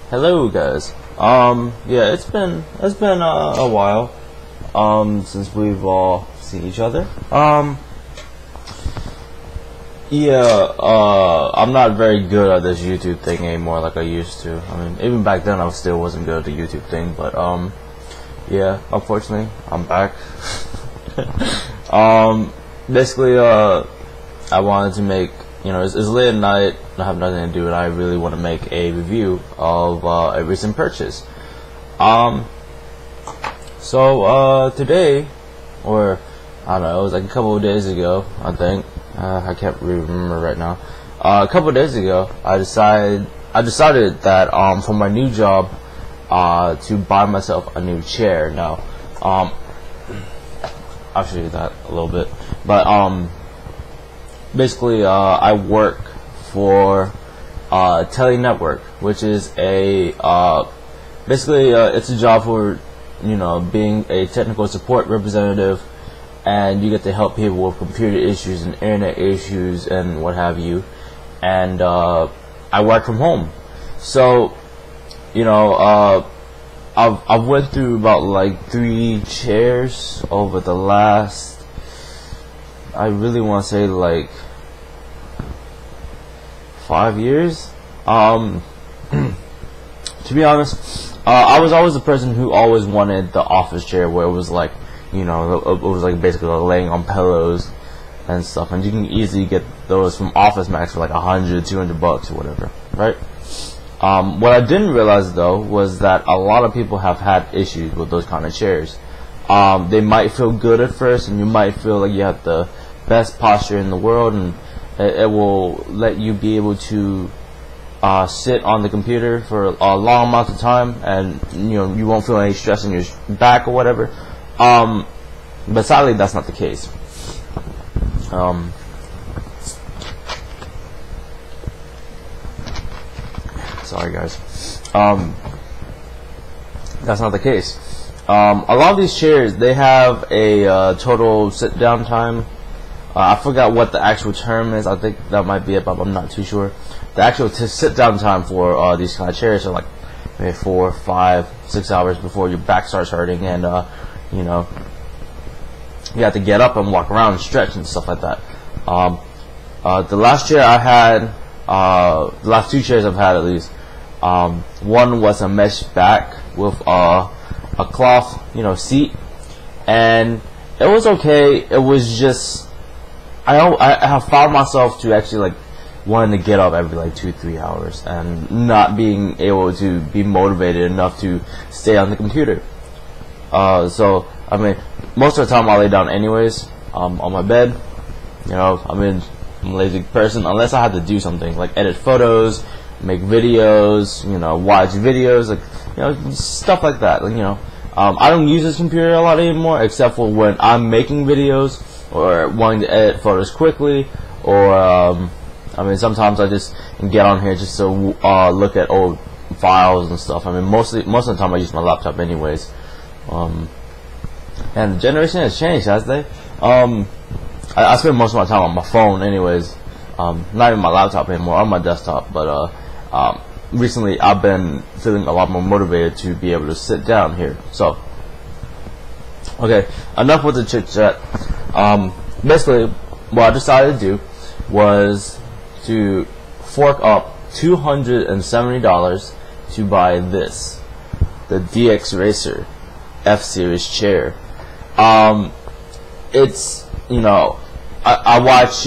Hello guys. Yeah, it's been a while since we've all seen each other. Yeah, I'm not very good at this YouTube thing anymore like I used to. I mean, even back then I still wasn't good at the YouTube thing, but yeah, unfortunately, I'm back. Basically, I wanted to make, it's late at night, I have nothing to do, and I really want to make a review of a recent purchase. So today, or I don't know, it was like a couple of days ago, I think. I can't really remember right now. A couple of days ago, I decided that for my new job, to buy myself a new chair. Now, I'll show you that a little bit. But basically, I work for Tele Network, which is a basically it's a job for being a technical support representative, and you get to help people with computer issues and internet issues and what have you. And I work from home, so I've went through about like 3 chairs over the last, I really want to say, like 5 years. To be honest, I was always the person who always wanted the office chair where it was like, it was like basically like laying on pillows and stuff, and you can easily get those from Office Max for like $100-200 or whatever, right? What I didn't realize though was that a lot of people have had issues with those kind of chairs. They might feel good at first, and you might feel like you have the best posture in the world, and it will let you be able to sit on the computer for a long amount of time, and you won't feel any stress in your back or whatever. But sadly, that's not the case. Sorry guys. That's not the case. A lot of these chairs, they have a total sit down time. I forgot what the actual term is. I think that might be it, but I'm not too sure. The actual sit down time for these kind of chairs are like maybe 4, 5, 6 hours before your back starts hurting, and you have to get up and walk around and stretch and stuff like that. The last chair I had, the last 2 chairs I've had at least, one was a mesh back with a cloth, seat, and it was okay. It was just I have found myself to actually like wanting to get up every like 2-3 hours and not being able to be motivated enough to stay on the computer. So I mean, most of the time I lay down anyways, on my bed. I'm a lazy person unless I have to do something like edit photos, make videos, watch videos, like stuff like that. I don't use this computer a lot anymore, except for when I'm making videos or wanting to edit photos quickly, or sometimes I just get on here just to look at old files and stuff. Most of the time I use my laptop anyways. And the generation has changed, has they? I spend most of my time on my phone anyways, not even my laptop anymore, on my desktop, but recently I've been feeling a lot more motivated to be able to sit down here. So, okay, enough with the chit chat. Basically, what I decided to do was to fork up $270 to buy this, the DX Racer F-Series chair. It's, I watch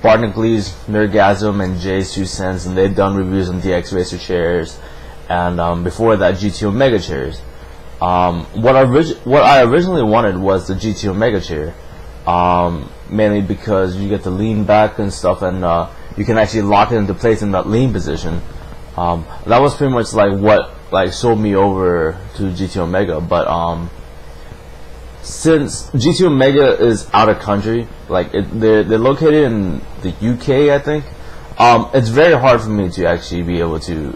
Barnacle-Lee's Nerdgasm and Jay's 2 Cents, and they've done reviews on DX Racer chairs, and before that GT Omega chairs. What I originally wanted was the GT Omega chair, mainly because you get to lean back and stuff, and you can actually lock it into place in that lean position. That was pretty much like what sold me over to GT Omega, but since GT Omega is out of country, they're located in the UK, I think. It's very hard for me to actually be able to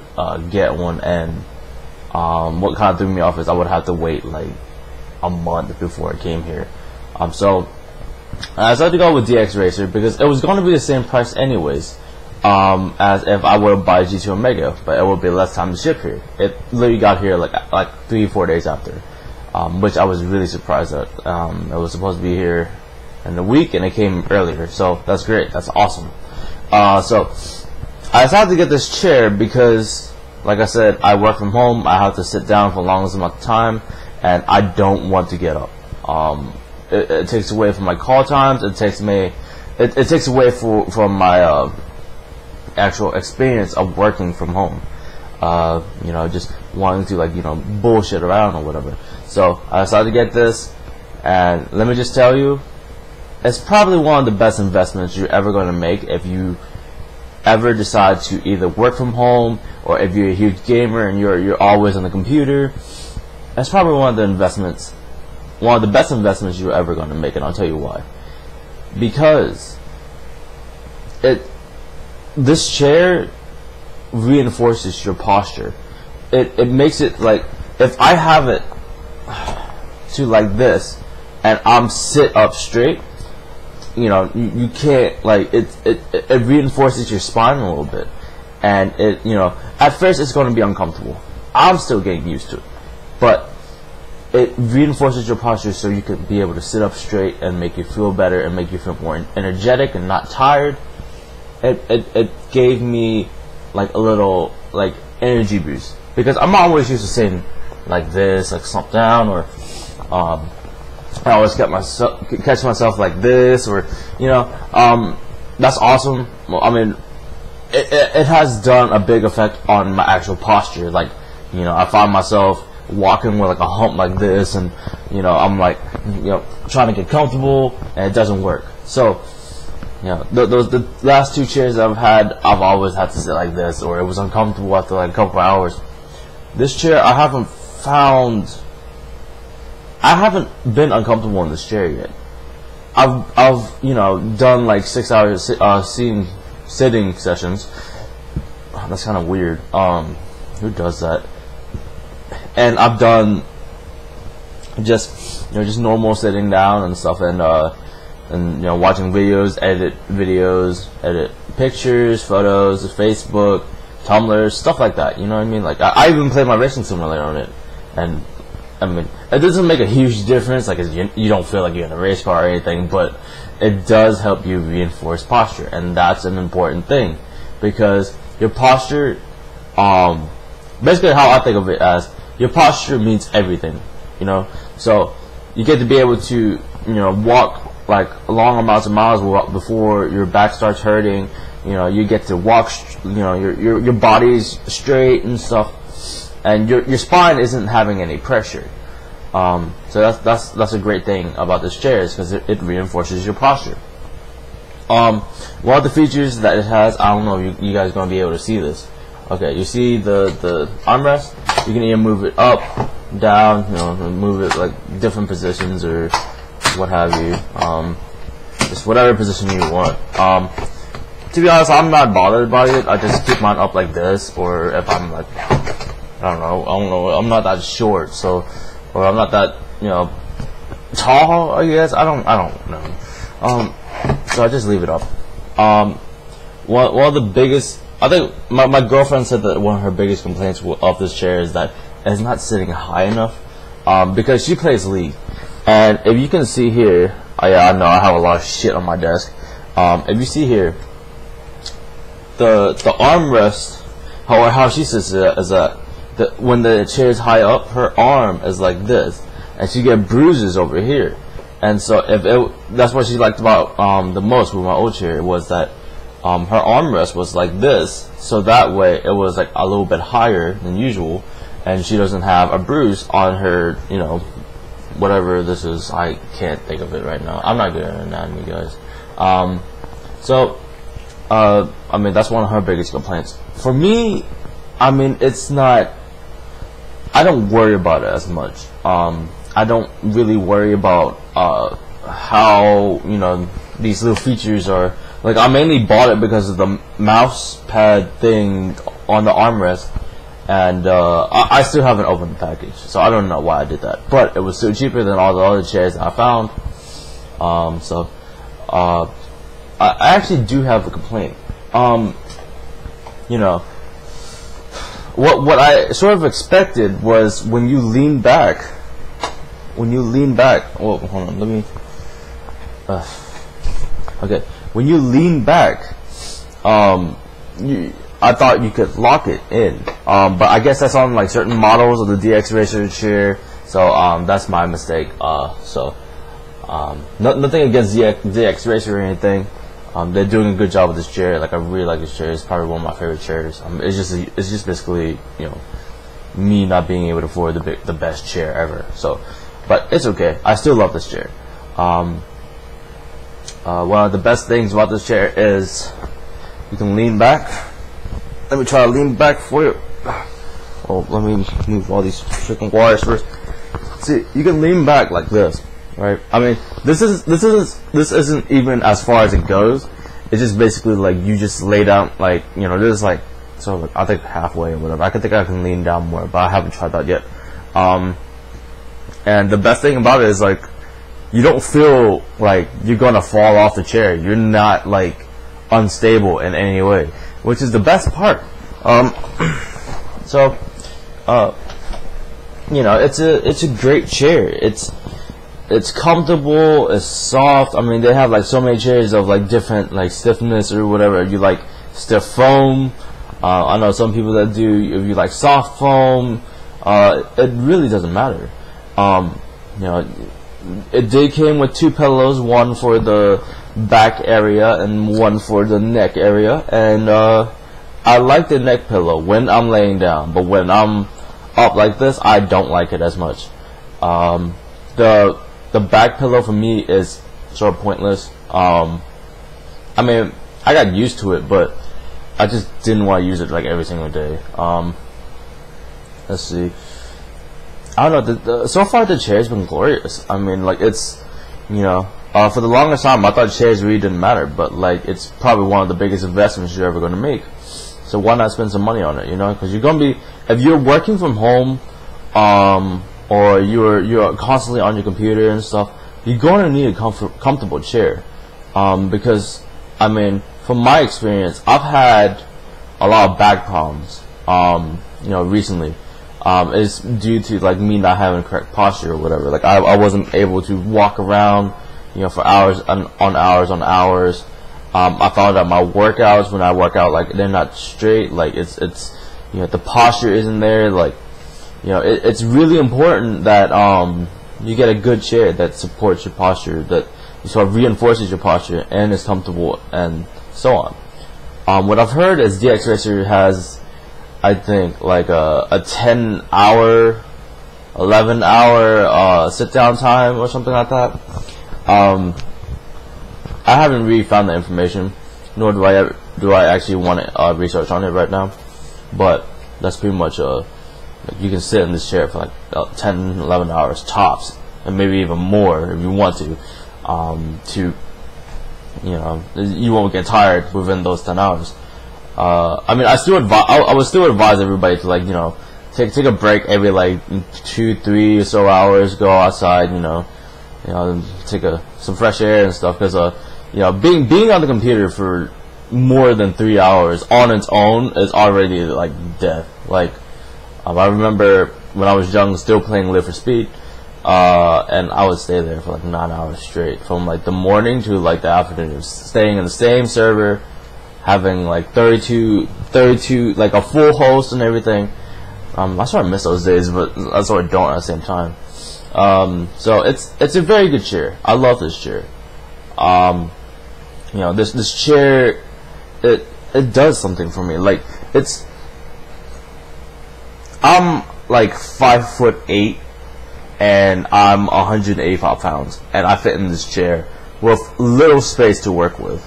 get one, and what kind of threw me off is I would have to wait like a month before it came here. So I decided to go with DX Racer because it was going to be the same price anyways, as if I would buy G2 Omega, but it would be less time to ship here. It literally got here like 3-4 days after, which I was really surprised at. It was supposed to be here in a week, and it came earlier, so that's great. That's awesome. So I decided to get this chair because, like I said, I work from home. I have to sit down for the longest amount of time, and I don't want to get up. It takes away from my call times. It takes away from my actual experience of working from home. Just wanting to bullshit around or whatever. So I decided to get this, and let me just tell you, it's probably one of the best investments you're ever going to make if you ever decide to either work from home, or if you're a huge gamer and you're always on the computer. That's probably one of the best investments you're ever going to make, and I'll tell you why. Because this chair reinforces your posture. It makes it like, if I have it to like this and I'm sit up straight, you can't, it reinforces your spine a little bit, and at first it's going to be uncomfortable. I'm still getting used to it, but it reinforces your posture so you can be able to sit up straight and make you feel better and make you feel more energetic and not tired. It gave me like a little energy boost, because I'm always used to sitting like this, like slumped down, or I always catch myself like this, or that's awesome. Well, I mean, it has done a big effect on my actual posture. I find myself walking with like a hump like this, and I'm trying to get comfortable, and it doesn't work. So the last two chairs I've had, I've always had to sit like this, or it was uncomfortable after like a couple of hours. This chair, I haven't been uncomfortable in this chair yet. I've done like 6 hours sitting sessions. Oh, that's kind of weird. Who does that? And I've done just normal sitting down and stuff, and watching videos, edit pictures, photos, Facebook, Tumblr, stuff like that. You know what I mean? Like I even play my racing simulator on it, and I mean, it doesn't make a huge difference. Like you don't feel like you're in a race car or anything, but it does help you reinforce posture, and that's an important thing, because your posture, basically how I think of it as, your posture means everything. So you get to be able to walk like long amounts of miles before your back starts hurting. You get to walk, your body's straight and stuff, and your spine isn't having any pressure. So that's a great thing about this chair, is because it reinforces your posture. One of the features that it has, I don't know if you guys are going to be able to see this. Okay, you see the armrest? You can either move it up, down, move it like different positions or what have you. Just whatever position you want. To be honest, I'm not bothered by it. I just keep mine up like this, or if I'm like, I don't know, I'm not that short, so, or I'm not that, tall, I guess. I don't know. So I just leave it up. One of the biggest, I think my girlfriend said that one of her biggest complaints of this chair is that it's not sitting high enough, because she plays League, and if you can see here, I know I have a lot of shit on my desk. If you see here, the armrest, how she sits is that when the chair is high up, her arm is like this, and she get bruises over here. And so that's what she liked about the most with my old chair, was that her armrest was like this, so that way it was like a little bit higher than usual, and she doesn't have a bruise on her, whatever this is. I can't think of it right now. I'm not good at anatomy, guys. I mean, that's one of her biggest complaints. For me, I mean, it's not, I don't worry about it as much. I don't really worry about how, these little features are. Like, I mainly bought it because of the mouse pad thing on the armrest, and I still haven't opened the package, so I don't know why I did that. But it was still cheaper than all the other chairs I found. I actually do have a complaint, you know, what I sort of expected was when you lean back. Oh, hold on, let me. Okay, when you lean back, I thought you could lock it in, but I guess that's on like certain models of the DX Racer chair. So that's my mistake. Nothing against DX Racer or anything. They're doing a good job with this chair. Like, I really like this chair. It's probably one of my favorite chairs. It's just basically, you know, me not being able to afford the best chair ever. So, but it's okay. I still love this chair. One of the best things about this chair is you can lean back. Let me try to lean back for you. Oh, let me move all these freaking wires first. See, you can lean back like this, right? I mean, this isn't even as far as it goes. It's just basically like you just lay down, like, you know, this is like, so like, I think halfway or whatever. I think I can lean down more, but I haven't tried that yet. And the best thing about it is, like, you don't feel like you're gonna fall off the chair. You're not like unstable in any way, which is the best part. You know, it's a great chair. It's comfortable, it's soft. I mean, they have like so many chairs of like different like stiffness or whatever. You like stiff foam. I know some people that do. If you like soft foam, it really doesn't matter. You know, it did came with 2 pillows, one for the back area and one for the neck area. And I like the neck pillow when I'm laying down, but when I'm up like this, I don't like it as much. The back pillow for me is sort of pointless. I mean, I got used to it, but I just didn't want to use it like every single day. Let's see. I don't know. So far, the chair's been glorious. I mean, like, it's, you know, for the longest time, I thought chairs really didn't matter, but like, it's probably one of the biggest investments you're ever going to make. So why not spend some money on it? You know, because you're gonna be, if you're working from home, or you're constantly on your computer and stuff, you're going to need a comfortable chair. Because, I mean, from my experience, I've had a lot of back problems. You know, recently. It's due to like me not having correct posture or whatever. Like, I wasn't able to walk around, you know, for hours on hours. I found out my workouts, when I work out, like, they're not straight. Like, it's you know, the posture isn't there. Like, you know, it's really important that you get a good chair that supports your posture, that sort of reinforces your posture and is comfortable, and so on. What I've heard is DX Racer has, I think, like a 10-hour, 11-hour sit-down time or something like that. I haven't really found the information, nor do I actually want to research on it right now. But that's pretty much like, you can sit in this chair for like 10, 11 hours tops, and maybe even more if you want to. You know, you won't get tired within those 10 hours. I mean, I would still advise everybody to, like, you know, take a break every like 2, 3 or so hours, go outside, you know, take some fresh air and stuff, because you know, being on the computer for more than 3 hours on its own is already like death. Like, I remember when I was young, still playing Live for Speed, and I would stay there for like 9 hours straight, from like the morning to like the afternoon, staying in the same server, having like 32, like a full host and everything. I sort of miss those days, but I sort of don't at the same time. So it's a very good chair. I love this chair. You know, this chair, it does something for me. Like, I'm like 5'8", and I'm 185 pounds, and I fit in this chair with little space to work with.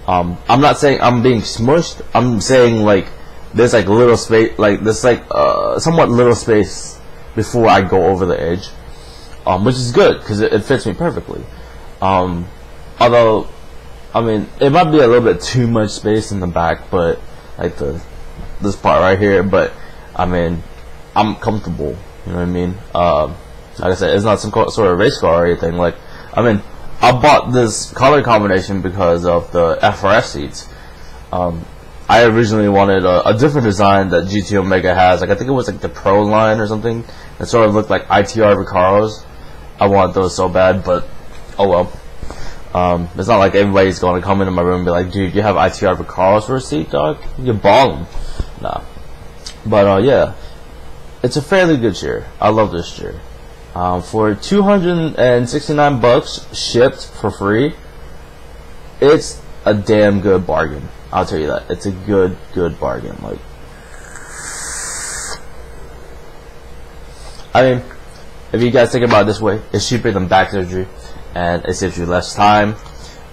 I'm not saying I'm being smushed. I'm saying, like, there's like little space, like there's like somewhat little space before I go over the edge, which is good because it fits me perfectly. Although, I mean, it might be a little bit too much space in the back, but like this part right here. But I mean, I'm comfortable. You know what I mean? Like I said, it's not some sort of race car or anything. Like, I mean, I bought this color combination because of the FRS seats. I originally wanted a different design that GT Omega has. Like I think it was like the Pro line or something. It sort of looked like ITR Recaros. I want those so bad, but oh well. It's not like everybody's going to come into my room and be like, dude, you have ITR Recaros for a seat, dog? You're balling. Nah. But yeah, it's a fairly good chair. I love this chair. For $269 shipped for free, it's a damn good bargain. I'll tell you that. It's a good bargain. Like, I mean, if you guys think about it this way, it's cheaper than back surgery, and it saves you less time.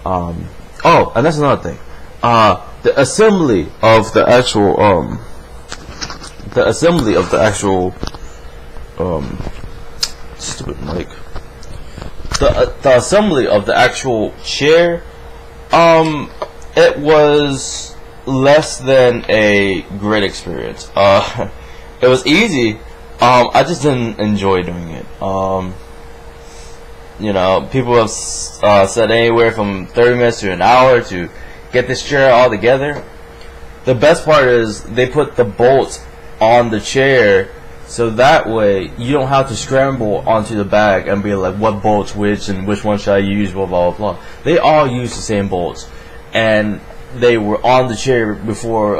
Oh, and that's another thing. The assembly of the actual, stupid mic. The assembly of the actual chair, it was less than a great experience. It was easy. I just didn't enjoy doing it. You know, people have said anywhere from 30 minutes to an hour to get this chair all together. The best part is they put the bolts on the chair, so that way you don't have to scramble onto the bag and be like, what bolts which and which one should I use, blah blah blah. They all use the same bolts, and they were on the chair before.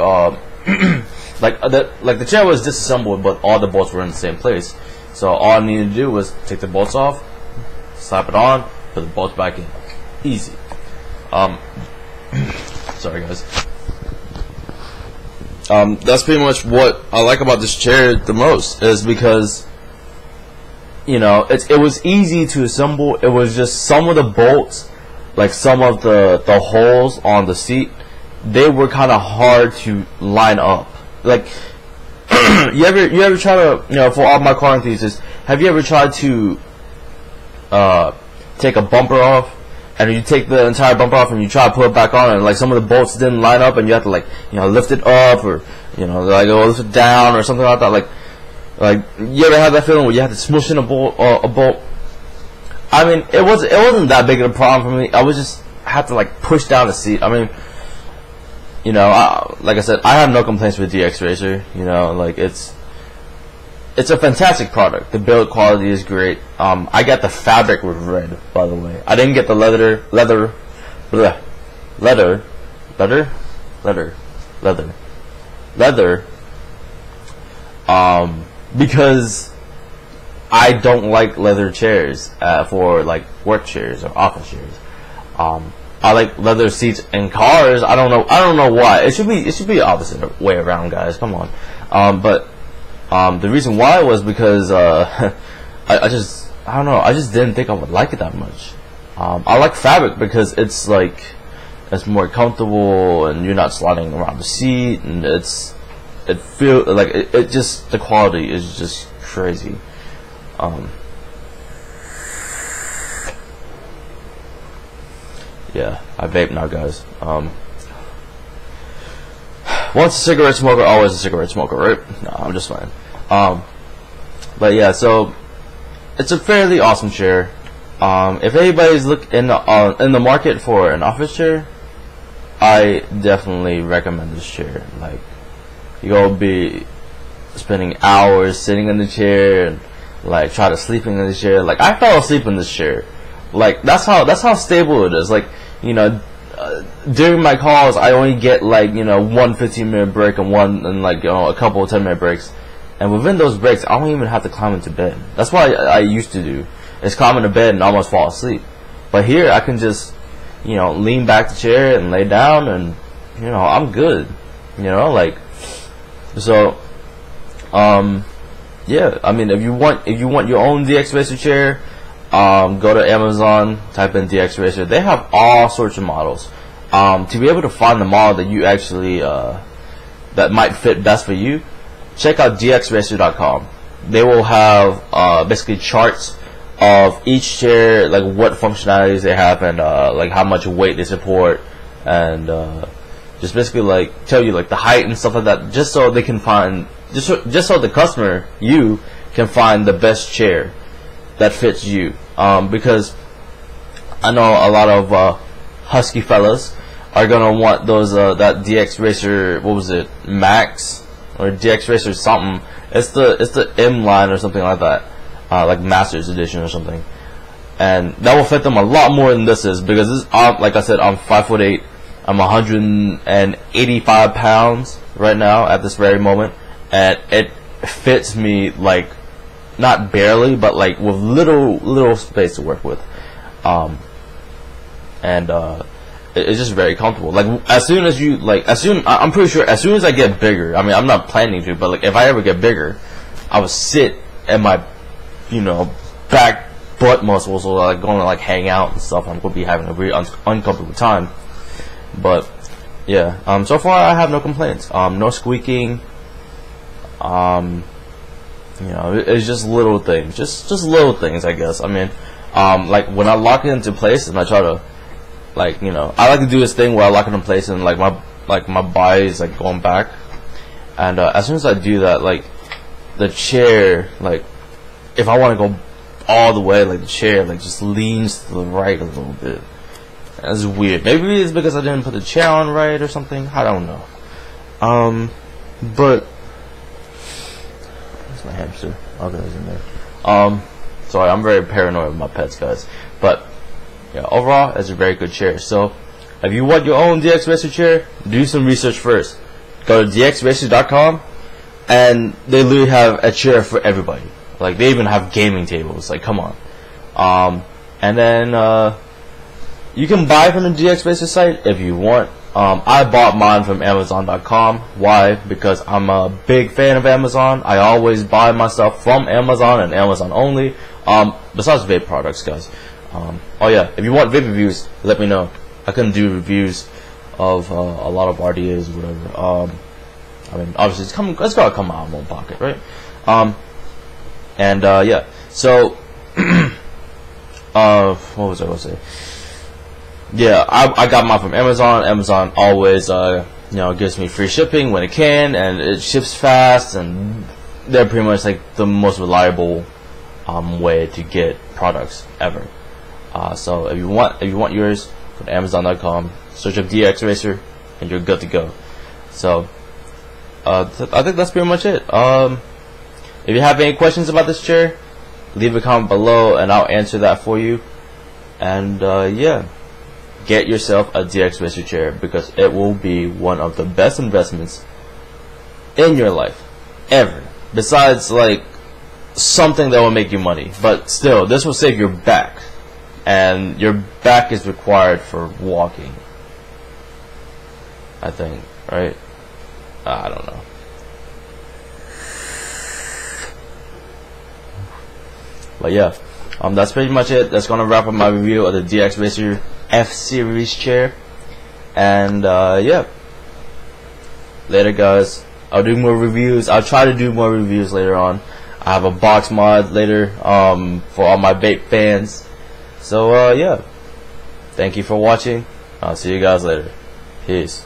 Like the chair was disassembled, but all the bolts were in the same place. So all I needed to do was take the bolts off, slap it on, put the bolts back in. Easy. Sorry guys. That's pretty much what I like about this chair the most, is because, you know, it was easy to assemble. It was just some of the bolts, like some of the holes on the seat, they were kind of hard to line up. Like, you ever try to, you know, for all my car enthusiasts, have you ever tried to take a bumper off, and you take the entire bumper off and you try to put it back on, and like some of the bolts didn't line up, and you have to, like, you know, lift it up, or, you know, like lift it down or something like that. Like you ever had that feeling where you had to smush in a bolt? I mean, it wasn't that big of a problem for me. I was just had to like push down the seat. I mean, you know, like I said, I have no complaints with DX Racer. You know, like it's a fantastic product. The build quality is great. I got the fabric with red, by the way. I didn't get the leather, because I don't like leather chairs for like work chairs or office chairs. I like leather seats in cars. I don't know why. It should be the opposite way around, guys. Come on. But the reason why was because I don't know. I just didn't think I would like it that much. I like fabric because it's like it's more comfortable and you're not sliding around the seat, and it feels like it just, the quality is just crazy. Yeah, I vape now, guys. Once a cigarette smoker, always a cigarette smoker, right? No, I'm just fine. But yeah, so it's a fairly awesome chair. If anybody's in the market for an office chair, I definitely recommend this chair. Like, you're gonna be spending hours sitting in the chair and like try to sleep in the chair. Like, I fell asleep in this chair. Like, that's how stable it is. Like, you know, during my calls, I only get like, you know, one 15-minute break and like, you know, a couple of 10-minute breaks. And within those breaks, I don't even have to climb into bed. That's what I used to do, is climb into bed and almost fall asleep. But here, I can just, you know, lean back the chair and lay down, and, you know, I'm good. You know, like, so, yeah. I mean, if you want your own DX Racer chair, go to Amazon, type in DX Racer. They have all sorts of models. To be able to find the model that you actually that might fit best for you, check out dxracer.com. They will have basically charts of each chair, like what functionalities they have, and like how much weight they support, and just basically like tell you like the height and stuff like that, just so they can find, just so the customer, you, can find the best chair that fits you. Because I know a lot of husky fellas are gonna want those that DX Racer, what was it, Max or DX Racer something. It's the M line or something like that, like Masters Edition or something, and that will fit them a lot more than this is, because this, like I said, I'm 5'8", I'm 185 pounds right now at this very moment, and it fits me like not barely, but like with little space to work with, and it's just very comfortable. Like I'm pretty sure as soon as I get bigger, I mean, I'm not planning to, but like if I ever get bigger, I would sit and my, back butt muscles will like going to like hang out and stuff. I'm gonna be having a really uncomfortable time. But yeah, so far I have no complaints. No squeaking. It's just little things, just little things, I guess. I mean, like when I lock it into place and I try to, like, I like to do this thing where I lock it in place and like my body is like going back, and as soon as I do that, like the chair, like if I want to go all the way, like the chair like just leans to the right a little bit. That's weird. Maybe it's because I didn't put the chair on right or something. I don't know. But my hamster. Okay, it's in there. Sorry, I'm very paranoid with my pets, guys. But yeah, overall, it's a very good chair. So if you want your own DX Racer chair, do some research first. Go to dxracer.com, and they literally have a chair for everybody. Like they even have gaming tables. Like, come on. And then you can buy from the DX Racer site if you want. I bought mine from Amazon.com. Why? Because I'm a big fan of Amazon. I always buy my stuff from Amazon and Amazon only. Besides vape products, guys. Oh yeah, if you want vape reviews, let me know. I can do reviews of a lot of RDAs or whatever. I mean, obviously it's gotta come out of my own pocket, right? Yeah. So, what was I gonna say? Yeah, I got mine from Amazon. Amazon always, gives me free shipping when it can, and it ships fast, and they're pretty much like the most reliable way to get products ever. So if you want yours, go to Amazon.com, search up DX Racer, and you're good to go. So I think that's pretty much it. If you have any questions about this chair, leave a comment below, and I'll answer that for you. And yeah. Get yourself a DX Racer chair, because it will be one of the best investments in your life ever. Besides, like, something that will make you money. But still, this will save your back. And your back is required for walking, I think, right? I don't know. But yeah, that's pretty much it. That's gonna wrap up my review of the DX Racer F-Series chair. And yeah, later, guys. I'll do more reviews. I'll try to do more reviews later on. I have a box mod later for all my vape fans. So yeah, thank you for watching. I'll see you guys later. Peace.